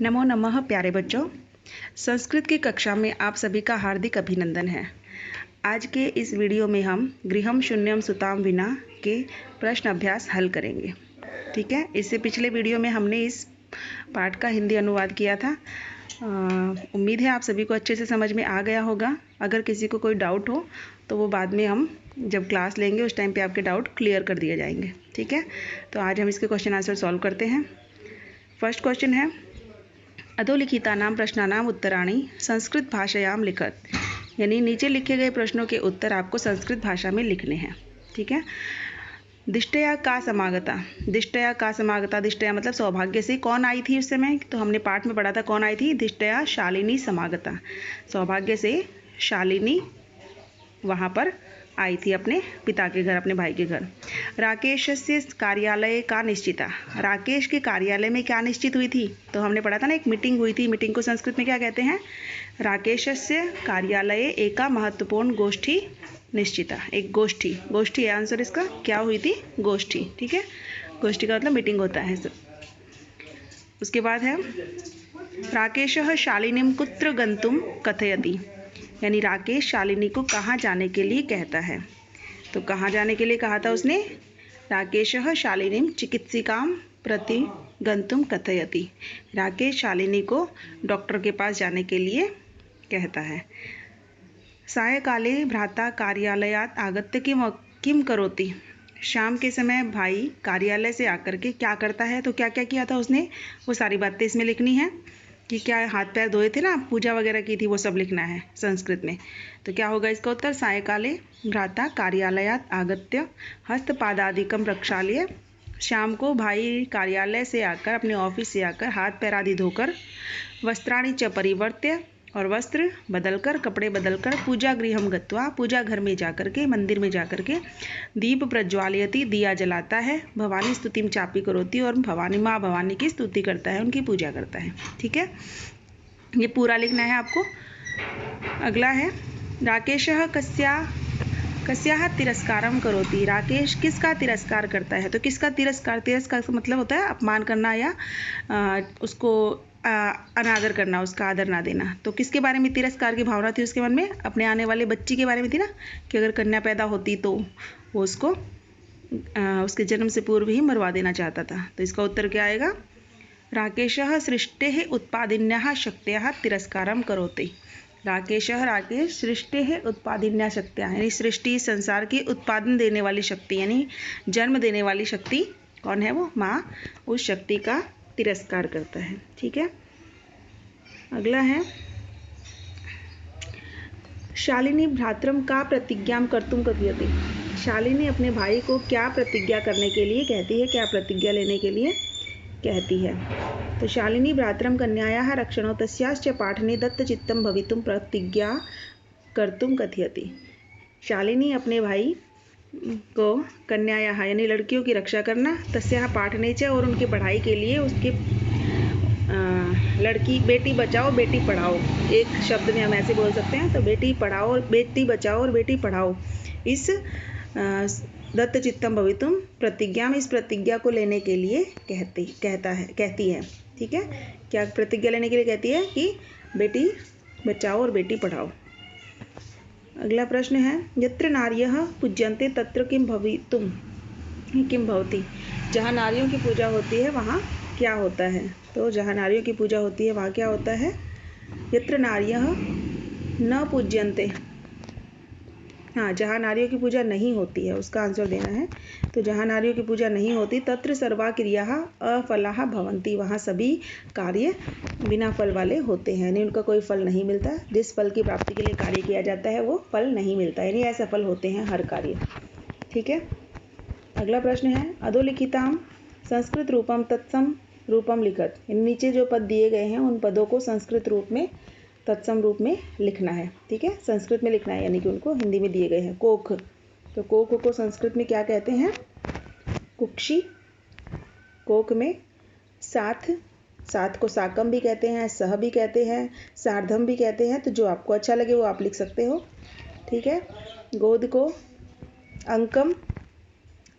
नमो नमः प्यारे बच्चों। संस्कृत की कक्षा में आप सभी का हार्दिक अभिनंदन है। आज के इस वीडियो में हम गृहम शून्यम सुताम विना के प्रश्न अभ्यास हल करेंगे। ठीक है, इससे पिछले वीडियो में हमने इस पाठ का हिंदी अनुवाद किया था। उम्मीद है आप सभी को अच्छे से समझ में आ गया होगा। अगर किसी को कोई डाउट हो तो वो बाद में हम जब क्लास लेंगे उस टाइम पे आपके डाउट क्लियर कर दिए जाएंगे। ठीक है, तो आज हम इसके क्वेश्चन आंसर सॉल्व करते हैं। फर्स्ट क्वेश्चन है, अधोलिखितानां प्रश्नानां उत्तराणि संस्कृत भाषायां लिखत। यानी नीचे लिखे गए प्रश्नों के उत्तर आपको संस्कृत भाषा में लिखने हैं। ठीक है, दिष्टया का समागता। दिष्टया का समागता, दिष्टया मतलब सौभाग्य से कौन आई थी उस समय, तो हमने पाठ में पढ़ा था कौन आई थी। दिष्टया शालिनी समागता, सौभाग्य से शालिनी वहाँ पर आई थी अपने पिता के घर, अपने भाई के घर। राकेश से कार्यालय का निश्चिता। राकेश के कार्यालय में क्या निश्चित हुई थी, तो हमने पढ़ा था ना, एक मीटिंग हुई थी। मीटिंग को संस्कृत में क्या कहते हैं? राकेश से कार्यालय एका महत्वपूर्ण गोष्ठी निश्चिता। एक गोष्ठी, गोष्ठी है आंसर इसका। क्या हुई थी? गोष्ठी। ठीक है, गोष्ठी का मतलब मीटिंग होता है। उसके बाद है, राकेश शालिनीम कुत्र गंतुम कथयति। यानी राकेश शालिनी को कहाँ जाने के लिए कहता है, तो कहाँ जाने के लिए कहा था उसने? राकेश शालिनीम चिकित्सिकां प्रति गंतुम कथयति। राकेश शालिनी को डॉक्टर के पास जाने के लिए कहता है। सायकाले भ्राता कार्यालयात आगत्य किम करोति। शाम के समय भाई कार्यालय से आकर के क्या करता है, तो क्या क्या किया था उसने, वो सारी बातें इसमें लिखनी है। कि क्या हाथ पैर धोए थे ना, पूजा वगैरह की थी, वो सब लिखना है संस्कृत में। तो क्या होगा इसका उत्तर? सायकाले भ्राता कार्यालयात आगत्य हस्तपादादिकम प्रक्षाल्य। शाम को भाई कार्यालय से आकर, अपने ऑफिस से आकर हाथ पैर आदि धोकर, वस्त्राणि च परिवर्त्य, और वस्त्र बदलकर, कपड़े बदलकर, पूजा गृहम गत्वा, पूजा घर में जाकर के, मंदिर में जाकर के, दीप प्रज्वालयति, दिया जलाता है, भवानी स्तुतिम चापी करोति, और भवानी माँ भवानी की स्तुति करता है, उनकी पूजा करता है। ठीक है, ये पूरा लिखना है आपको। अगला है, राकेशः कस्याः तिरस्कारम करोति। राकेश किसका तिरस्कार करता है, तो किसका तिरस्कार? तिरस्कार का मतलब होता है अपमान करना या उसको अनादर करना, उसका आदर ना देना। तो किसके बारे में तिरस्कार की भावना थी उसके मन में? अपने आने वाले बच्ची के बारे में थी ना, कि अगर कन्या पैदा होती तो वो उसको उसके जन्म से पूर्व ही मरवा देना चाहता था। तो इसका उत्तर क्या आएगा? राकेशः सृष्टेः उत्पादिन्याः शक्त्याः तिरस्कारं करोति। राकेश सृष्टेः उत्पादिन्याः शक्त्याः, यानी सृष्टि संसार की उत्पादन देने वाली शक्ति, यानी जन्म देने वाली शक्ति कौन है? वो माँ। उस शक्ति का तिरस्कार करता है। ठीक है, अगला है, शालिनी भ्रातरम का प्रतिज्ञां कर्तुम कथयति। शालिनी अपने भाई को क्या प्रतिज्ञा करने के लिए कहती है, क्या प्रतिज्ञा लेने के लिए कहती है? तो शालिनी भ्रातरम कन्यायाः रक्षणो तस्याश्च पाठने दत्तचित्तं भवितुं प्रतिज्ञा कर्तुम कथयति। शालिनी अपने भाई को कन्यायाः यानी लड़कियों की रक्षा करना, तस्याः पाठने च, और उनकी पढ़ाई के लिए, उसके लड़की, बेटी बचाओ बेटी पढ़ाओ, एक शब्द में हम ऐसे बोल सकते हैं। तो बेटी पढ़ाओ, बेटी बचाओ और बेटी पढ़ाओ, इस दत्तचित्तम भवितुम प्रतिज्ञा में, इस प्रतिज्ञा को लेने के लिए कहती है। ठीक है, क्या प्रतिज्ञा लेने के लिए कहती है? कि बेटी बचाओ और बेटी पढ़ाओ। अगला प्रश्न है, यत्र नार्यः पूज्यन्ते तत्र किम भवति। जहाँ नारियों की पूजा होती है वहाँ क्या होता है? तो जहाँ नारियों की पूजा होती है वहाँ क्या होता है? यत्र नार्यः न पूज्यन्ते। हाँ, जहाँ नारियों की पूजा नहीं होती है उसका आंसर देना है। तो जहाँ नारियों की पूजा नहीं होती, तत्र सर्वा क्रियाः अफलाः भवन्ति। वहाँ सभी कार्य बिना फल वाले होते हैं, यानी उनका कोई फल नहीं मिलता। जिस फल की प्राप्ति के लिए कार्य किया जाता है वो फल नहीं मिलता, यानी असफल होते हैं हर कार्य। ठीक है, अगला प्रश्न है, अधोलिखितां संस्कृत रूपम तत्सम रूपम लिखत। नीचे जो पद दिए गए हैं उन पदों को संस्कृत रूप में, तत्सम रूप में लिखना है। ठीक है, संस्कृत में लिखना है, यानी कि उनको हिंदी में दिए गए हैं। कोख, तो कोख को संस्कृत में क्या कहते हैं? कुक्षी। कोख में साथ, साथ को साकम भी कहते हैं, सह भी कहते हैं, सार्धम भी कहते हैं। तो जो आपको अच्छा लगे वो आप लिख सकते हो। ठीक है, गोद को अंकम,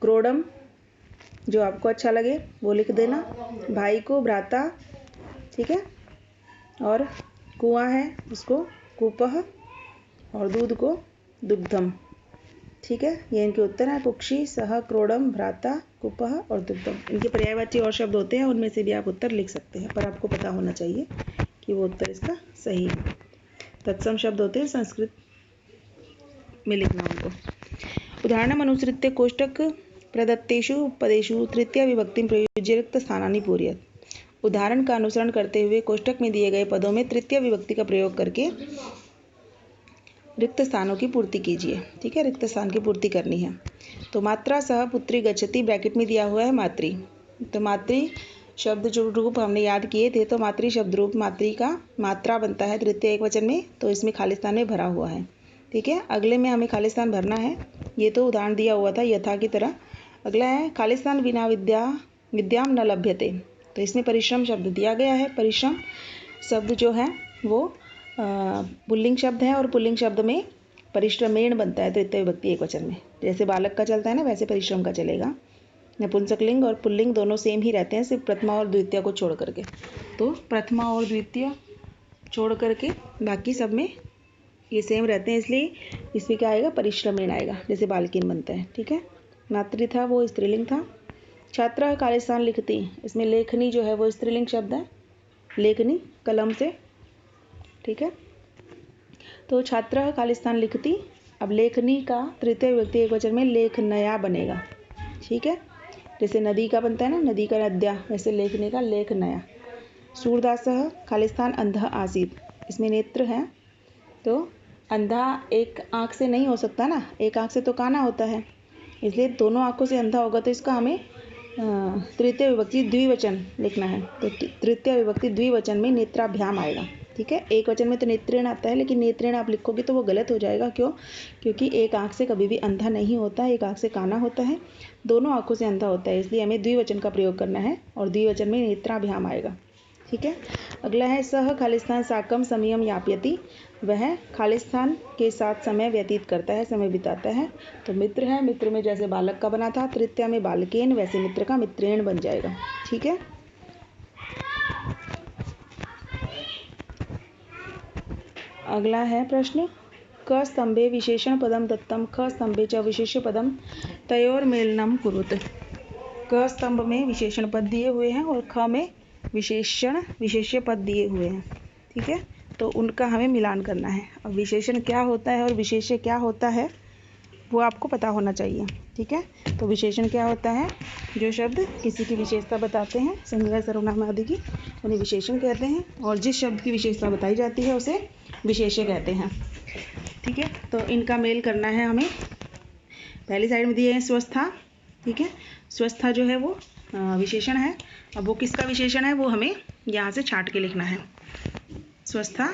क्रोडम, जो आपको अच्छा लगे वो लिख देना। भाई को भ्राता, ठीक है। और कुआं है उसको कूपः और दूध को दुग्धम, ठीक है। ये इनके उत्तर हैं। पुक्षी, सह, क्रोडम, भ्राता, कुपः और दुग्धम। इनके पर्यायवाची और शब्द होते हैं, उनमें से भी आप उत्तर लिख सकते हैं, पर आपको पता होना चाहिए कि वो उत्तर इसका सही है। तत्सम शब्द होते हैं, संस्कृत में लिखना उनको। उदाहरणम अनुसृत्य कोष्टक प्रदत्तेषु पदेषु तृतीय विभक्ति प्रयुज्य रिक्त स्थानानि पूरयेत्। उदाहरण का अनुसरण करते हुए कोष्टक में दिए गए पदों में तृतीय विभक्ति का प्रयोग करके रिक्त स्थानों की पूर्ति कीजिए, ठीक है। रिक्त स्थान की पूर्ति करनी है। तो मात्रा सह पुत्री गच्छति, ब्रैकेट में दिया हुआ है मातृ। तो मातृ शब्द जो रूप हमने याद किए थे, तो मातृ शब्द रूप मातृ का मात्रा बनता है तृतीय एकवचन में, तो इसमें खालिस्तान में भरा हुआ है, ठीक है। अगले में हमें खालिस्तान भरना है। ये तो उदाहरण दिया हुआ था यथा की तरह। अगला है खालिस्तान बिना विद्याम न लभ्यते। तो इसमें परिश्रम शब्द दिया गया है। परिश्रम शब्द जो है वो पुल्लिंग शब्द है, और पुल्लिंग शब्द में परिश्रमेण बनता है तृतीय विभक्ति एकवचन में। जैसे बालक का चलता है ना, वैसे परिश्रम का चलेगा। नपुंसकलिंग और पुल्लिंग दोनों सेम ही रहते हैं, सिर्फ प्रथमा और द्वितीय को छोड़ करके। तो प्रथमा और द्वितीय छोड़ करके बाकी सब में ये सेम रहते हैं, इसलिए इसमें क्या आएगा, परिश्रमेण आएगा, जैसे बालकिन बनता है, ठीक है। मातृ था वो स्त्रीलिंग था। छात्रा खालिस्तान लिखती, इसमें लेखनी जो है वो स्त्रीलिंग शब्द है, लेखनी कलम से, ठीक है। तो छात्रा खालिस्तान लिखती। अब लेखनी का तृतीय विभक्ति एकवचन में लेखनया बनेगा, ठीक है। जैसे नदी का बनता है ना, नदी का नद्या, वैसे लेखनी का लेखनया। सूरदासः खालिस्तान अंधः आसीत्, इसमें नेत्र है, तो अंधा एक आँख से नहीं हो सकता ना, एक आँख से तो काना होता है, इसलिए दोनों आँखों से अंधा होगा, तो इसका हमें तृतीय विभक्ति द्विवचन लिखना है। तो तृतीय विभक्ति द्विवचन में नेत्राभ्याम आएगा, ठीक है। एक वचन में तो नेत्रेण आता है, लेकिन नेत्रेण आप लिखोगे तो वो गलत हो जाएगा। क्यों? क्योंकि एक आँख से कभी भी अंधा नहीं होता, एक आँख से काना होता है, दोनों आँखों से अंधा होता है, इसलिए हमें द्विवचन का प्रयोग करना है, और द्विवचन में नेत्राभ्याम आएगा, ठीक है। अगला है सह खालिस्तान साकम समयम यापयति, वह खालिस्तान के साथ समय व्यतीत करता है, समय बिताता है। तो मित्र है, मित्र में जैसे बालक का बना था तृतीया में बालकेन, वैसे मित्र का मित्रेण बन जाएगा, ठीक है। अगला है प्रश्न, क स्तंभे विशेषण पदम दत्तम, ख स्तंभे च विशेष्य पदम तयोर्मेलनम कुरुत। क स्तंभ में विशेषण पद दिए हुए हैं और ख में विशेष्य पद दिए हुए हैं, ठीक है। तो उनका हमें मिलान करना है। अब विशेषण क्या होता है और विशेष्य क्या होता है वो आपको पता होना चाहिए, ठीक है। तो विशेषण क्या होता है, जो शब्द किसी की विशेषता बताते हैं, संज्ञा सर्वनाम आदि की, उन्हें विशेषण कहते हैं, और जिस शब्द की विशेषता बताई जाती है उसे विशेष्य कहते हैं, ठीक है। तो इनका मेल करना है हमें। पहली साइड में दिए हैं स्वस्था, ठीक है। स्वस्था जो है वो विशेषण है। अब वो किसका विशेषण है वो हमें यहाँ से छांट के लिखना है। स्वस्था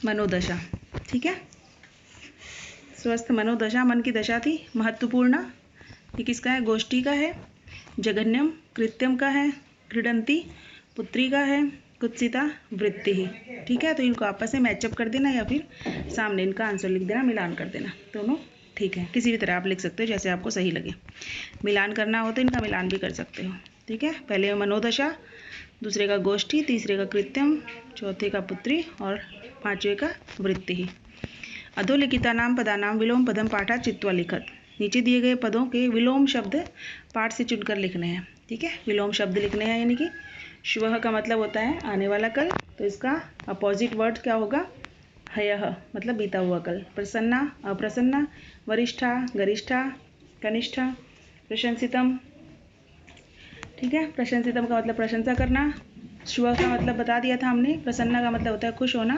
मनोदशा, ठीक है। स्वस्थ मनोदशा, मन की दशा थी। महत्वपूर्ण, ये किसका है, गोष्ठी का है। जघन्यम कृत्यम का है। क्रीडंती पुत्री का है। कुत्सिता वृत्ति ही, ठीक है। तो इनको आपस में मैचअप कर देना, या फिर सामने इनका आंसर लिख देना, मिलान कर देना, दोनों ठीक है। किसी भी तरह आप लिख सकते हो, जैसे आपको सही लगे। मिलान करना हो तो इनका मिलान भी कर सकते हो, ठीक है। पहले मनोदशा, दूसरे का गोष्ठी, तीसरे का कृत्यम, चौथे का पुत्री, और पांचवे का वृत्ति ही। अधोलिखितानां पदानां विलोम पदम पाठा चित्वा लिखत। नीचे दिए गए पदों के विलोम शब्द पाठ से चुनकर लिखने हैं, ठीक है। विलोम शब्द लिखने हैं, यानी कि श्वः का मतलब होता है आने वाला कल, तो इसका अपोजिट वर्ड क्या होगा, हयः, मतलब बीता हुआ कल। प्रसन्ना अप्रसन्ना, वरिष्ठा गरिष्ठा, कनिष्ठा, प्रशंसितम, ठीक है। प्रशंसितम का मतलब प्रशंसा करना। श्वः का मतलब बता दिया था हमने। प्रसन्ना का मतलब होता है खुश होना,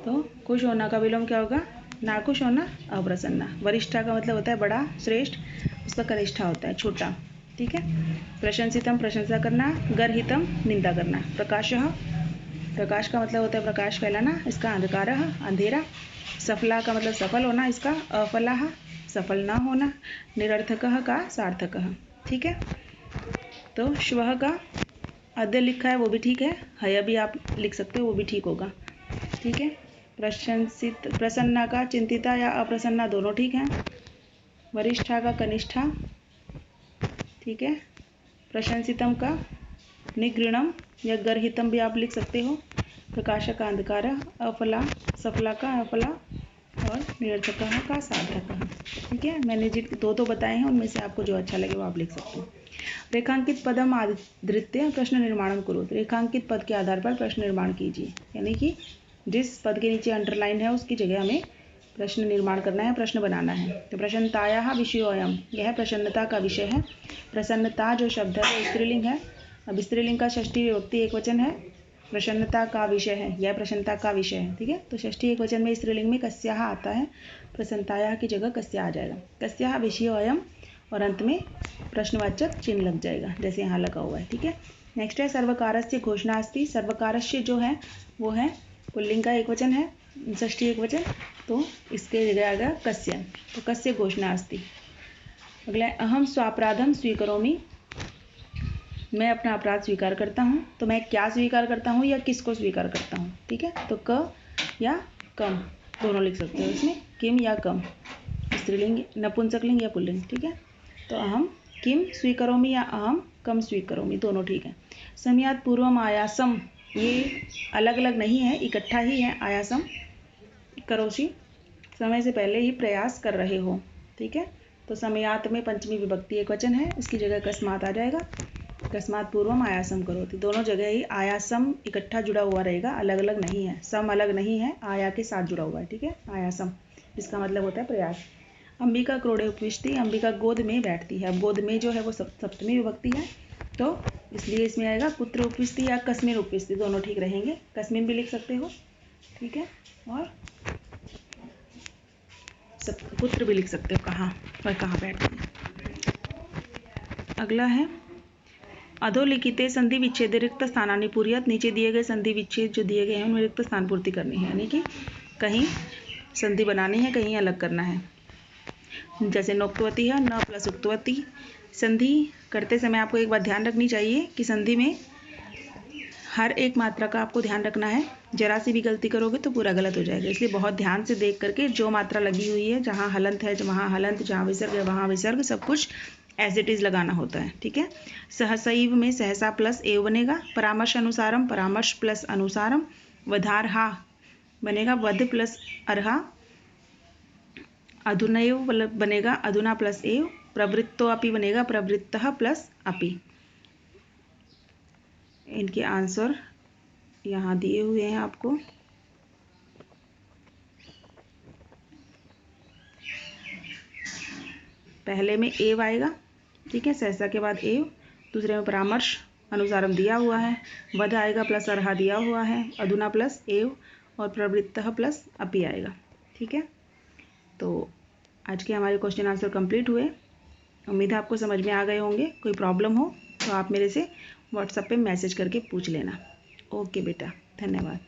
तो खुश होना का विलोम क्या होगा, नाखुश होना, अप्रसन्ना। वरिष्ठा का मतलब होता है बड़ा श्रेष्ठ, उसका कनिष्ठा होता है छोटा, ठीक है। प्रशंसितम प्रशंसा करना। गर्हितम निंदा करना। प्रकाशः, प्रकाश का मतलब होता है प्रकाश फैलाना, इसका अंधकारः अंधेरा। सफला का मतलब सफल होना, इसका अफलाः सफल ना होना। निरर्थकः का सार्थकः, ठीक है। तो श्वः का अद्य लिखा है वो भी ठीक है, हय भी आप लिख सकते हो, वो भी ठीक होगा, ठीक है। प्रसन्ना का चिंतिता या अप्रसन्ना दोनों ठीक हैं। वरिष्ठा का कनिष्ठा, ठीक है। प्रशंसितम का निगृणम या गर्हितम भी आप लिख सकते हो। प्रकाशक का अंधकार, अफला सफला का अफला और निरर्थक का सार्थक। ठीक है, मैंने जिन दो बताए हैं उनमें से आपको जो अच्छा लगे वो आप लिख सकते हो। रेखांकित पदम आधृत्य प्रश्न निर्माण करो। रेखांकित पद के आधार पर प्रश्न निर्माण कीजिए, यानी कि जिस पद के नीचे अंडरलाइन है उसकी जगह हमें प्रश्न निर्माण करना है, प्रश्न बनाना है। तो प्रसन्नतायाः विषयोऽयम्, यह प्रसन्नता का विषय है। प्रसन्नता जो शब्द है वो स्त्रीलिंग है। अब स्त्रीलिंग का षष्ठी विभक्ति एकवचन है, प्रसन्नता का विषय है, यह प्रसन्नता का विषय है। ठीक है, तो षष्ठी एकवचन में स्त्रीलिंग में कस्याः आता है, प्रसन्नतायाः की जगह कस्या आ जाएगा। कस्याः विषयोऽयम् और अंत में प्रश्नवाचक चिन्ह लग जाएगा जैसे यहाँ लगा हुआ है। ठीक है, नेक्स्ट है सर्वकारस्य घोषणा अस्ति। सर्वकारस्य जो है वो है पुल्लिंग का एकवचन है, षष्ठी एकवचन, तो इसके जगह आएगा कस्य। तो कस्य घोषणा अस्ति। अगला है अहम स्वापराधम स्वीकरोमि, मैं अपना अपराध स्वीकार करता हूँ। तो मैं क्या स्वीकार करता हूँ या किसको स्वीकार करता हूँ। ठीक है, तो क या कम दोनों लिख सकते हो इसमें, किम या कम, स्त्रीलिंग नपुंसकलिंग या पुल्लिंग। ठीक है, तो अहम किम स्वीकरोमि या अहम कम स्वीकरोमि, दोनों ठीक है। समयात् पूर्वम आयासम, ये अलग अलग नहीं है, इकट्ठा ही है। आयासम करोषि, समय से पहले ही प्रयास कर रहे हो। ठीक है, तो समयात में पंचमी विभक्ति एकवचन है, इसकी जगह अकस्मात आ जाएगा। अकस्मात पूर्वम आयासम करोति, दोनों जगह ही आयासम इकट्ठा जुड़ा हुआ रहेगा, अलग अलग नहीं है। सम अलग नहीं है, आया के साथ जुड़ा हुआ है। ठीक है, आयासम जिसका मतलब होता है प्रयास। अंबिका क्रोड़े उपविष्टि, अंबिका गोद में बैठती है। अब गोद में जो है वो सप्तमी विभक्ति है, तो इसलिए इसमें आएगा कुत्र उपविष्टि या कस्मिन उपविष्टि, दोनों ठीक रहेंगे। कस्मिन भी लिख सकते हो। ठीक है, और पुत्र भी लिख सकते हो, कहाँ वह कहाँ बैठती है। अगला है अधोलिखिते संधि विच्छेद रिक्त स्थानानि पूर्यात्, नीचे दिए गए संधि विच्छेद जो दिए गए हैं उनमें रिक्त स्थान पूर्ति करनी है, यानी कि कहीं संधि बनानी है, कहीं अलग करना है। जैसे नोक्तवती है न प्लस उक्तवती। संधि करते समय आपको एक बात ध्यान रखनी चाहिए कि संधि में हर एक मात्रा का आपको ध्यान रखना है। जरा सी भी गलती करोगे तो पूरा गलत हो जाएगा, इसलिए बहुत ध्यान से देख करके जो मात्रा लगी हुई है, जहाँ हलंत है वहाँ हलंत, जहाँ विसर्ग है वहाँ विसर्ग, सब कुछ एज इट इज़ लगाना होता है। ठीक है, सहसैव में सहसा प्लस एव बनेगा। परामर्श अनुसारम, परामर्श प्लस अनुसारम। वधारहा बनेगा वध प्लस अर्हा। अधुनैव बनेगा अधुना प्लस एव। प्रवृत्तो अपि बनेगा प्रवृत्तः प्लस अपि। इनके आंसर यहाँ दिए हुए हैं आपको। पहले में एव आएगा, ठीक है, सहसा के बाद एव। दूसरे में परामर्श अनुसारम दिया हुआ है, वध आएगा प्लस अर्हा दिया हुआ है, अधुना प्लस एव और प्रवृत्तः प्लस अपि आएगा। ठीक है, तो आज के हमारे क्वेश्चन आंसर कंप्लीट हुए। उम्मीद है आपको समझ में आ गए होंगे। कोई प्रॉब्लम हो तो आप मेरे से व्हाट्सएप पे मैसेज करके पूछ लेना। ओके बेटा, धन्यवाद।